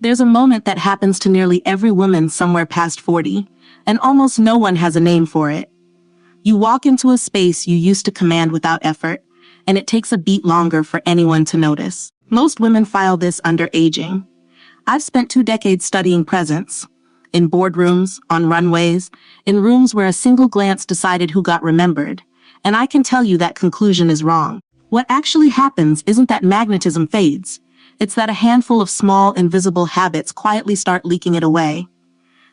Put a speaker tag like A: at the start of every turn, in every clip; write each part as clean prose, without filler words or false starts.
A: There's a moment that happens to nearly every woman somewhere past 40, and almost no one has a name for it. You walk into a space you used to command without effort, and it takes a beat longer for anyone to notice. Most women file this under aging. I've spent 2 decades studying presence. In boardrooms, on runways, in rooms where a single glance decided who got remembered. And I can tell you that conclusion is wrong. What actually happens isn't that magnetism fades. It's that a handful of small, invisible habits quietly start leaking it away.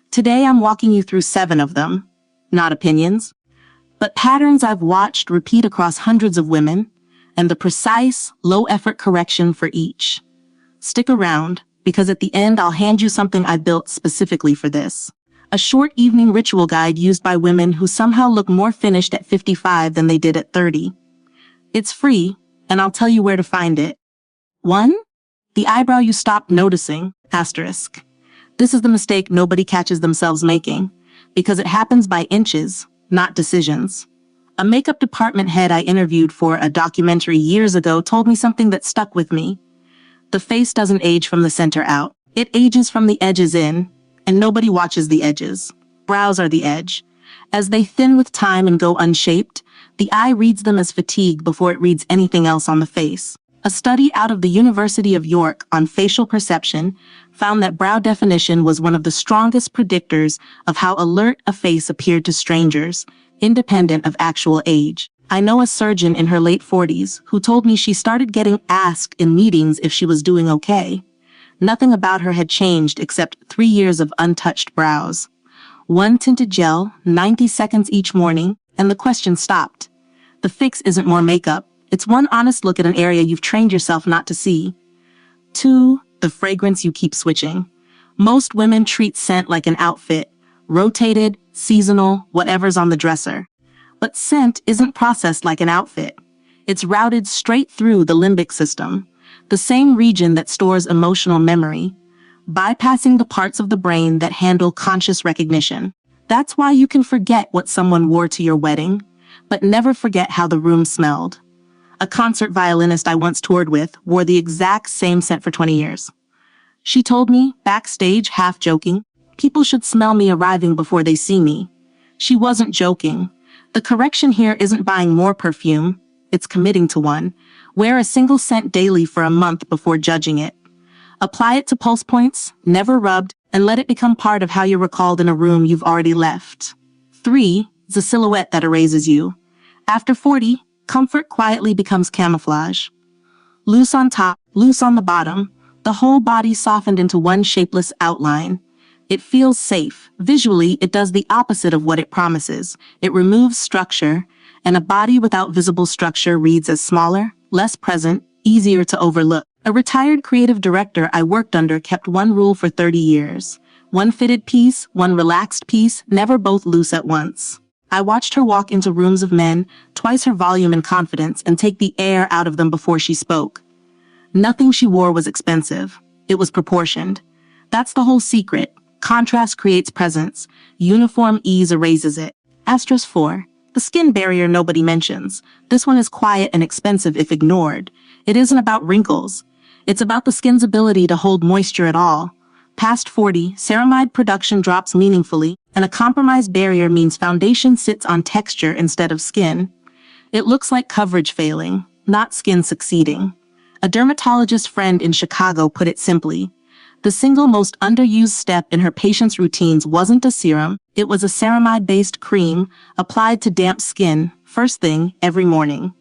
A: Today I'm walking you through 7 of them. Not opinions, but patterns I've watched repeat across hundreds of women, and the precise, low-effort correction for each. Stick around, because at the end I'll hand you something I built specifically for this. A short evening ritual guide used by women who somehow look more finished at 55 than they did at 30. It's free, and I'll tell you where to find it. 1. The eyebrow you stopped noticing, asterisk. This is the mistake nobody catches themselves making, because it happens by inches, not decisions. A makeup department head I interviewed for a documentary years ago told me something that stuck with me. The face doesn't age from the center out. It ages from the edges in, and nobody watches the edges. Brows are the edge. As they thin with time and go unshaped, the eye reads them as fatigue before it reads anything else on the face. A study out of the University of York on facial perception found that brow definition was one of the strongest predictors of how alert a face appeared to strangers, independent of actual age. I know a surgeon in her late 40s who told me she started getting asked in meetings if she was doing okay. Nothing about her had changed except 3 years of untouched brows. 1 tinted gel, 90 seconds each morning, and the question stopped. The fix isn't more makeup. It's one honest look at an area you've trained yourself not to see. 2. The fragrance you keep switching. Most women treat scent like an outfit. Rotated, seasonal, whatever's on the dresser. But scent isn't processed like an outfit. It's routed straight through the limbic system, the same region that stores emotional memory, bypassing the parts of the brain that handle conscious recognition. That's why you can forget what someone wore to your wedding, but never forget how the room smelled. A concert violinist I once toured with wore the exact same scent for 20 years. She told me, backstage, half joking, people should smell me arriving before they see me. She wasn't joking. The correction here isn't buying more perfume, it's committing to one. Wear a single scent daily for a month before judging it. Apply it to pulse points, never rubbed, and let it become part of how you're recalled in a room you've already left. 3. The silhouette that erases you. After 40, comfort quietly becomes camouflage. Loose on top, loose on the bottom, the whole body softened into one shapeless outline. It feels safe. Visually, it does the opposite of what it promises. It removes structure, and a body without visible structure reads as smaller, less present, easier to overlook. A retired creative director I worked under kept one rule for 30 years. One fitted piece, one relaxed piece, never both loose at once. I watched her walk into rooms of men, twice her volume and confidence, and take the air out of them before she spoke. Nothing she wore was expensive. It was proportioned. That's the whole secret. Contrast creates presence. Uniform ease erases it. Asterisk 4. The skin barrier nobody mentions. This one is quiet and expensive if ignored. It isn't about wrinkles. It's about the skin's ability to hold moisture at all. Past 40, ceramide production drops meaningfully, and a compromised barrier means foundation sits on texture instead of skin. It looks like coverage failing, not skin succeeding. A dermatologist friend in Chicago put it simply. The single most underused step in her patients' routines wasn't a serum, it was a ceramide-based cream applied to damp skin, first thing, every morning.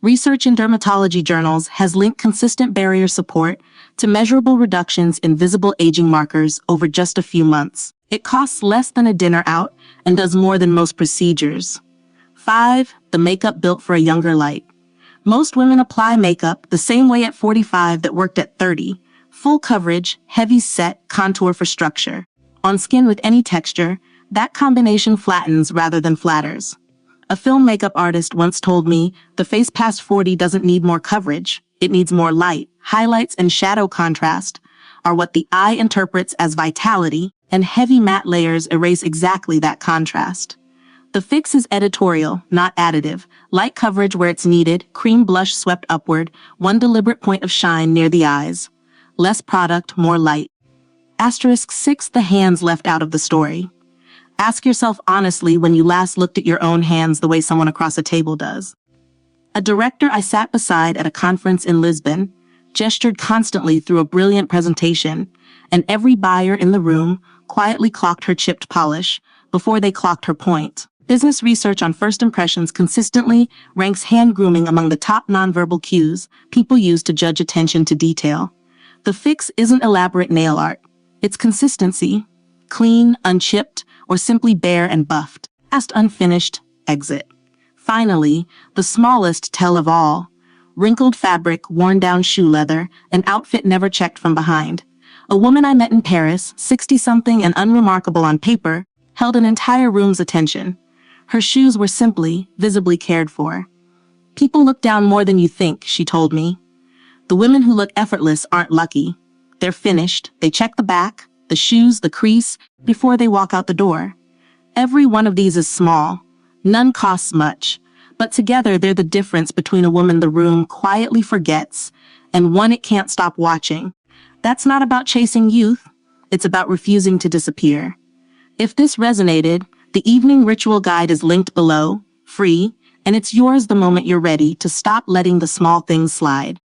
A: Research in dermatology journals has linked consistent barrier support to measurable reductions in visible aging markers over just a few months. It costs less than a dinner out and does more than most procedures. 5. The makeup built for a younger light. Most women apply makeup the same way at 45 that worked at 30. Full coverage, heavy set, contour for structure. On skin with any texture, that combination flattens rather than flatters. A film makeup artist once told me, the face past 40 doesn't need more coverage, it needs more light. Highlights and shadow contrast are what the eye interprets as vitality, and heavy matte layers erase exactly that contrast. The fix is editorial, not additive. Light coverage where it's needed, cream blush swept upward, one deliberate point of shine near the eyes. Less product, more light. Asterisk 6. The hands left out of the story. Ask yourself honestly when you last looked at your own hands the way someone across a table does. A director I sat beside at a conference in Lisbon gestured constantly through a brilliant presentation, and every buyer in the room quietly clocked her chipped polish before they clocked her point. Business research on first impressions consistently ranks hand grooming among the top nonverbal cues people use to judge attention to detail. The fix isn't elaborate nail art. It's consistency. Clean, unchipped, or simply bare and buffed. Last unfinished, exit. Finally, the smallest tell of all. Wrinkled fabric, worn-down shoe leather, an outfit never checked from behind. A woman I met in Paris, 60-something and unremarkable on paper, held an entire room's attention. Her shoes were simply, visibly cared for. People look down more than you think, she told me. The women who look effortless aren't lucky. They're finished, they check the back, the shoes, the crease, before they walk out the door. Every one of these is small. None costs much. But together they're the difference between a woman the room quietly forgets and one it can't stop watching. That's not about chasing youth. It's about refusing to disappear. If this resonated, the evening ritual guide is linked below, free, and it's yours the moment you're ready to stop letting the small things slide.